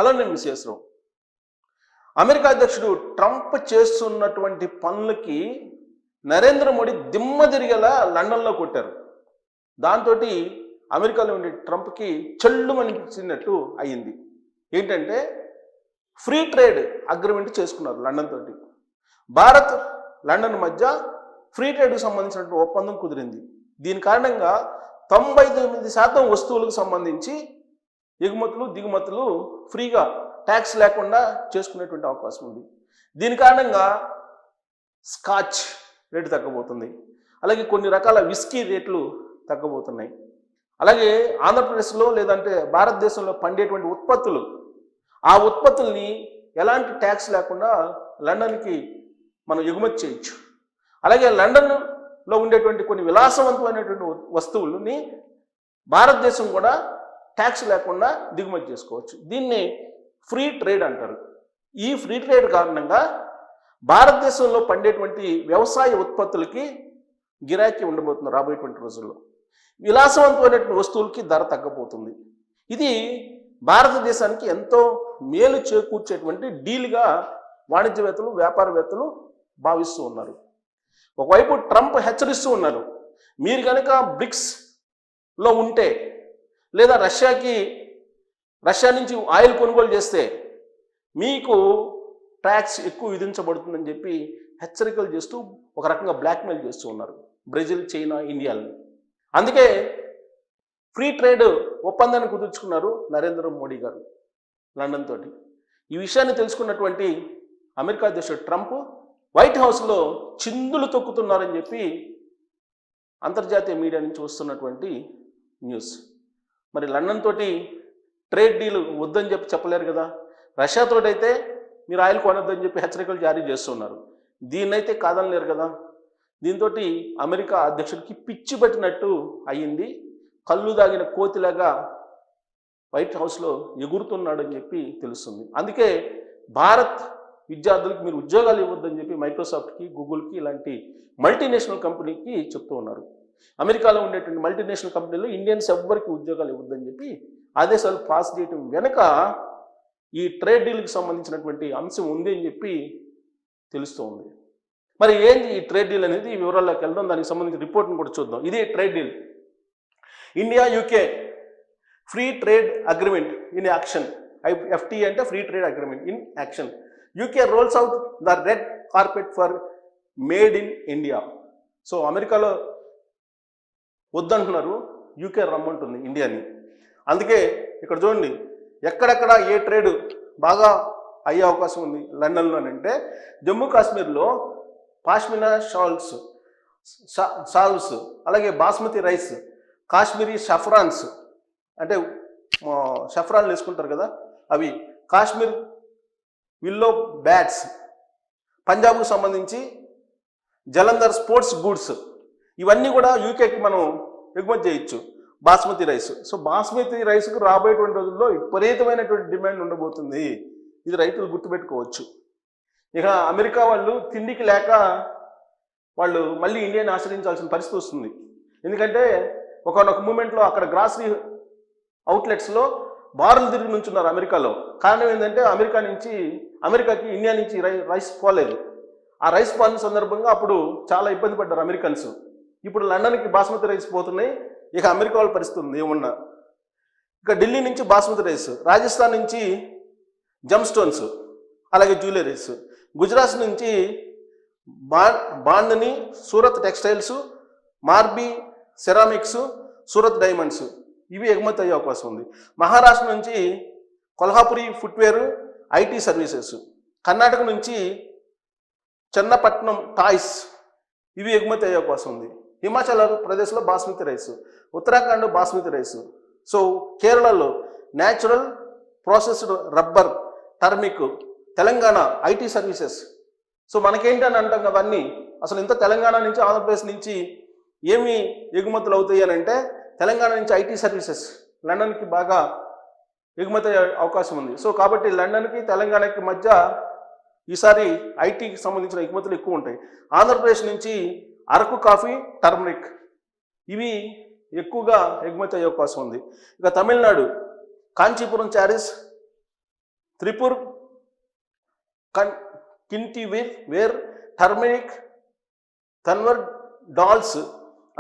Hello, నేను మిస్సెస్రావు. America అధ్యక్షుడు Trump చేస్తున్నటువంటి పనులకి నరేంద్ర మోడీ దిమ్మ తిరిగేలా లండన్లో కొట్టారు. దాంతో అమెరికాలో ఉండే ట్రంప్కి చెల్లు అనిపించినట్టు అయ్యింది. ఏంటంటే ఫ్రీ ట్రేడ్ అగ్రిమెంట్ చేసుకున్నారు లండన్ తోటి. భారత్ లండన్ మధ్య ఫ్రీ ట్రేడ్కి సంబంధించినటువంటి ఒప్పందం కుదిరింది. దీని కారణంగా 99% వస్తువులకు సంబంధించి ఎగుమతులు దిగుమతులు ఫ్రీగా ట్యాక్స్ లేకుండా చేసుకునేటువంటి అవకాశం ఉంది. దీని కారణంగా స్కాచ్ రేటు తగ్గబోతుంది. అలాగే కొన్ని రకాల విస్కీ రేట్లు తగ్గబోతున్నాయి. అలాగే ఆంధ్రప్రదేశ్లో లేదంటే భారతదేశంలో పండేటువంటి ఉత్పత్తులు, ఆ ఉత్పత్తుల్ని ఎలాంటి ట్యాక్స్ లేకుండా లండన్కి మనం ఎగుమతి చేయొచ్చు. అలాగే లండన్లో ఉండేటువంటి కొన్ని విలాసవంతమైనటువంటి వస్తువులని భారతదేశం కూడా ట్యాక్స్ లేకుండా దిగుమతి చేసుకోవచ్చు. దీన్ని ఫ్రీ ట్రేడ్ అంటారు. ఈ ఫ్రీ ట్రేడ్ కారణంగా భారతదేశంలో పండేటువంటి వ్యవసాయ ఉత్పత్తులకి గిరాకీ ఉండబోతుంది రాబోయేటువంటి రోజుల్లో. విలాసవంతమైనటువంటి వస్తువులకి ధర తగ్గబోతుంది. ఇది భారతదేశానికి ఎంతో మేలు చేకూర్చేటువంటి డీల్గా వాణిజ్యవేత్తలు వ్యాపారవేత్తలు భావిస్తూ ఉన్నారు. ఒకవైపు ట్రంప్ హెచ్చరిస్తూ ఉన్నారు, మీరు కనుక బ్రిక్స్లో ఉంటే లేదా రష్యా నుంచి ఆయిల్ కొనుగోలు చేస్తే మీకు ట్యాక్స్ ఎక్కువ విధించబడుతుందని చెప్పి హెచ్చరికలు చేస్తూ ఒక రకంగా బ్లాక్మెయిల్ చేస్తూ ఉన్నారు బ్రెజిల్, చైనా, ఇండియాలని. అందుకే ఫ్రీ ట్రేడ్ ఒప్పందాన్ని కుదుర్చుకున్నారు నరేంద్ర మోడీ గారు లండన్ తోటి. ఈ విషయాన్ని తెలుసుకున్నటువంటి అమెరికా అధ్యక్షుడు ట్రంప్ వైట్ హౌస్లో చిందులు తొక్కుతున్నారని చెప్పి అంతర్జాతీయ మీడియా నుంచి వస్తున్నటువంటి న్యూస్. మరి లండన్ తోటి ట్రేడ్ డీల్ వద్దని చెప్పలేరు కదా. రష్యాతో అయితే మీరు ఆయిల్ కొనొద్దని చెప్పి హెచ్చరికలు జారీ చేస్తున్నారు. దీన్నైతే కాదనలేరు కదా. దీంతో అమెరికా అధ్యక్షుడికి పిచ్చి పట్టినట్టు అయ్యింది. కళ్ళు దాగిన కోతిలాగా వైట్ హౌస్లో ఎగురుతున్నాడని చెప్పి తెలుస్తుంది. అందుకే భారత్ విద్యార్థులకు మీరు ఉద్యోగాలు ఇవ్వద్దని చెప్పి మైక్రోసాఫ్ట్కి, గూగుల్కి ఇలాంటి మల్టీనేషనల్ కంపెనీకి చెప్తూ ఉన్నారు. అమెరికాలో ఉండేటువంటి మల్టీనేషనల్ కంపెనీలో ఇండియన్స్ ఎవ్వరికి ఉద్యోగాలు ఇవ్వద్దని చెప్పి ఆదేశాలు పాస్ చేయటం వెనుక ఈ ట్రేడ్ డీల్కి సంబంధించినటువంటి అంశం ఉంది అని చెప్పి తెలుస్తూ ఉంది. మరి ఏంది ఈ ట్రేడ్ డీల్ అనేది వివరాల్లోకి వెళ్దాం. దానికి సంబంధించిన రిపోర్ట్ని కూడా చూద్దాం. ఇది trade deal. India UK free trade agreement in action. FTA అంటే free trade agreement in action. UK rolls out the red carpet for made in India. So అమెరికాలో వద్దంటున్నారు, యూకే రమ్మంటుంది ఇండియాని. అందుకే ఇక్కడ చూడండి, ఎక్కడెక్కడ ఏ ట్రేడ్ బాగా అయ్యే అవకాశం ఉంది లండన్లో అంటే జమ్మూ కాశ్మీర్లో పాష్మినా షాల్స్, అలాగే బాస్మతి రైస్, కాశ్మీరీ షఫ్రాన్స్ అంటే షఫ్రాన్లు వేసుకుంటారు కదా అవి, కాశ్మీర్ విల్లో బ్యాట్స్, పంజాబ్కు సంబంధించి జలంధర్ స్పోర్ట్స్ గూడ్స్, ఇవన్నీ కూడా యూకేకి మనం ఎగుమతి చేయొచ్చు. బాస్మతి రైస్. సో బాస్మతి రైస్కు రాబోయేటువంటి రోజుల్లో విపరీతమైనటువంటి డిమాండ్ ఉండబోతుంది. ఇది రైతులు గుర్తుపెట్టుకోవచ్చు. ఇక అమెరికా వాళ్ళు తిండికి లేక వాళ్ళు మళ్ళీ ఇండియాని ఆశ్రయించాల్సిన పరిస్థితి వస్తుంది. ఎందుకంటే ఒకనొక మూమెంట్లో అక్కడ గ్రాసరీ అవుట్లెట్స్లో బారులు తిరిగి నుంచున్నారు అమెరికాలో. కారణం ఏంటంటే అమెరికాకి ఇండియా నుంచి రైస్ పోలేదు. ఆ రైస్ పోయిన సందర్భంగా అప్పుడు చాలా ఇబ్బంది పడ్డారు అమెరికన్స్. ఇప్పుడు లండన్కి బాస్మతి రైస్ పోతున్నాయి. ఇక అమెరికా వాళ్ళ పరిస్థితి ఉంది ఏమన్నా. ఇక ఢిల్లీ నుంచి బాస్మతి రైస్, రాజస్థాన్ నుంచి జమ్ స్టోన్స్, అలాగే జ్యువెలరీస్, గుజరాత్ నుంచి బాండ్ని, Surat textiles, Morbi ceramics, Surat diamonds ఇవి ఎగుమతి అయ్యే అవకాశం ఉంది. మహారాష్ట్ర నుంచి Kolhapuri footwear, IT services, Karnataka నుంచి చెన్నపట్నం టాయ్స్ ఇవి ఎగుమతి అయ్యే అవకాశం ఉంది. హిమాచల్ ప్రదేశ్లో basmati rice, Uttarakhand basmati rice, so కేరళలో natural processed rubber, turmeric, Telangana IT services. So మనకేంటని అంటాం కదా అన్నీ. అసలు ఇంత తెలంగాణ నుంచి ఆంధ్రప్రదేశ్ నుంచి ఏమి ఎగుమతులు అవుతాయి అని అంటే తెలంగాణ నుంచి IT సర్వీసెస్ లండన్కి బాగా ఎగుమతి అయ్యే అవకాశం ఉంది. సో కాబట్టి లండన్కి తెలంగాణకి మధ్య ఈసారి ఐటీకి సంబంధించిన ఎగుమతులు ఎక్కువ ఉంటాయి. ఆంధ్రప్రదేశ్ నుంచి అరకు కాఫీ, టర్మరిక్ ఇవి ఎక్కువగా ఎగుమతి అయ్యే అవకాశం ఉంది. ఇక Tamilnadu Kanchipuram saris, Tirupur wear turmeric, తన్వర్ డాల్స్,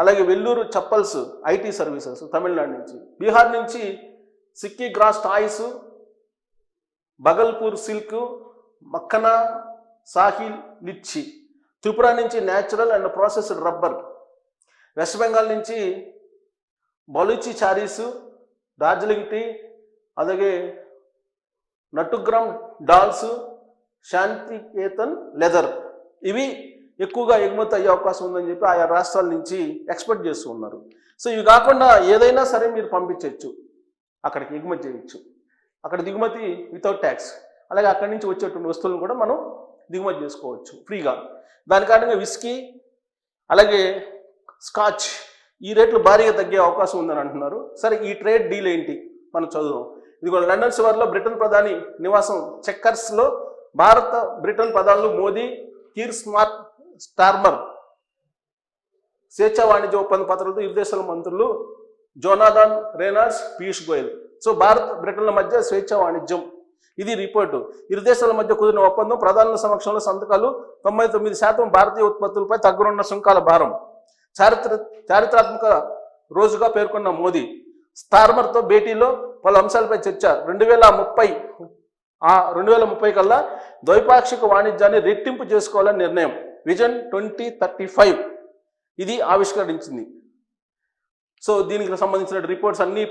అలాగే వెల్లూరు చప్పల్స్ ఐటీ సర్వీసెస్ తమిళనాడు నుంచి. బీహార్ నుంచి Sikki grass toys, Bhagalpur silk, makhana, Shahi litchi. Tripura నుంచి natural and processed rubber. West Bengal నుంచి బలూచి చారీస్, డార్జిలింగ్ టీ, అలాగే నటుగ్రామ్ డాల్స్, శాంతికేతన్ లెదర్. ఇవి ఎక్కువగా ఎగుమతి అయ్యే అవకాశం ఉందని చెప్పి ఆయా రాష్ట్రాల నుంచి ఎక్స్పెక్ట్ చేస్తూ ఉన్నారు. సో ఇవి కాకుండా ఏదైనా సరే మీరు పంపించవచ్చు, అక్కడికి ఎగుమతి చేయొచ్చు. అక్కడ దిగుమతి వితౌట్ ట్యాక్స్. అలాగే అక్కడి నుంచి వచ్చేటువంటి వస్తువులను కూడా మనం దిగుమతి చేసుకోవచ్చు ఫ్రీగా. దాని కారణంగా విస్కీ, అలాగే స్కాచ్ ఈ రేట్లు భారీగా తగ్గే అవకాశం ఉందని అంటున్నారు. సరే, ఈ ట్రేడ్ డీల్ ఏంటి మనం చదువుదాం. ఇదిగో లండన్ శివార్లో బ్రిటన్ ప్రధాని నివాసం చెక్కర్స్లో భారత బ్రిటన్ ప్రధానులు మోదీ, కీర్ స్టార్మర్ స్వేచ్ఛా వాణిజ్య ఒప్పంద పత్రాలతో ఇరు దేశాల మంత్రులు Jonathan Reynolds, Piyush Goyal. So Bharat బ్రిటన్ల మధ్య స్వేచ్ఛా వాణిజ్యం, ఇది రిపోర్టు. ఇరు దేశాల మధ్య కుదిరిన ఒప్పందం, ప్రధానుల సమక్షంలో సంతకాలు. 99% భారతీయ ఉత్పత్తులపై తగ్గనున్న సుంకాల భారం. చారిత్రాత్మక రోజుగా పేర్కొన్న మోదీ స్టార్మర్తో భేటీలో పలు అంశాలపై చర్చ. 2030 కల్లా ద్వైపాక్షిక వాణిజ్యాన్ని రెట్టింపు చేసుకోవాలని నిర్ణయం. విజన్ 2035 ఇది ఆవిష్కరించింది. సో దీనికి సంబంధించిన రిపోర్ట్స్ అన్ని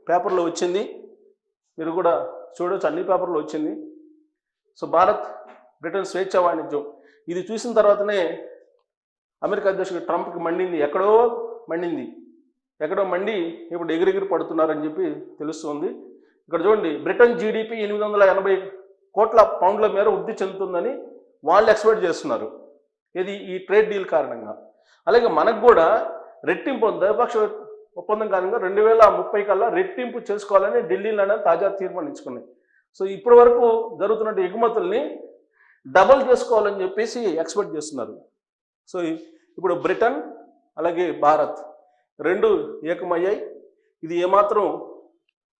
పేపర్లో వచ్చింది, మీరు కూడా చూడవచ్చు, అన్ని పేపర్లో వచ్చింది. సో భారత్ బ్రిటన్ స్వేచ్ఛా వాణిజ్యం ఇది చూసిన తర్వాతనే అమెరికా అధ్యక్షుడు ట్రంప్కి మండింది, ఎక్కడో మండి ఇప్పుడు ఎగిరెగిరి పడుతున్నారని చెప్పి తెలుస్తుంది. ఇక్కడ చూడండి, బ్రిటన్ జీడిపి 880 కోట్ల పౌండ్ల మేర వృద్ధి చెందుతుందని వాళ్ళు ఎక్స్పెక్ట్ చేస్తున్నారు, ఇది ఈ ట్రేడ్ డీల్ కారణంగా. అలాగే మనకు కూడా రెట్టింపు ద్వైపాక్ష ఒప్పందం కారణంగా 2030 కల్లా రెట్టింపు చేసుకోవాలని ఢిల్లీలోనే తాజా తీర్మానించుకున్నాయి. సో ఇప్పటి వరకు జరుగుతున్న ఎగుమతుల్ని డబల్ చేసుకోవాలని చెప్పేసి ఎక్స్పెక్ట్ చేస్తున్నారు. సో ఇప్పుడు బ్రిటన్ అలాగే భారత్ రెండు ఏకమయ్యాయి. ఇది ఏమాత్రం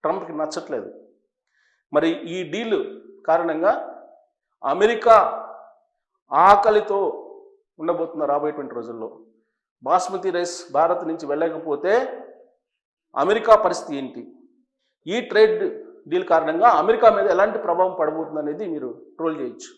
ట్రంప్కి నచ్చట్లేదు. మరి ఈ డీల్ కారణంగా అమెరికా ఆకలితో ఉండబోతున్న రాబోయేటువంటి రోజుల్లో. బాస్మతి రైస్ భారత్ నుంచి వెళ్ళకపోతే అమెరికా పరిస్థితి ఏంటి? ఈ ట్రేడ్ డీల్ కారణంగా అమెరికా మీద ఎలాంటి ప్రభావం పడబోతుంది అనేది మీరు ట్రోల్ చేయొచ్చు.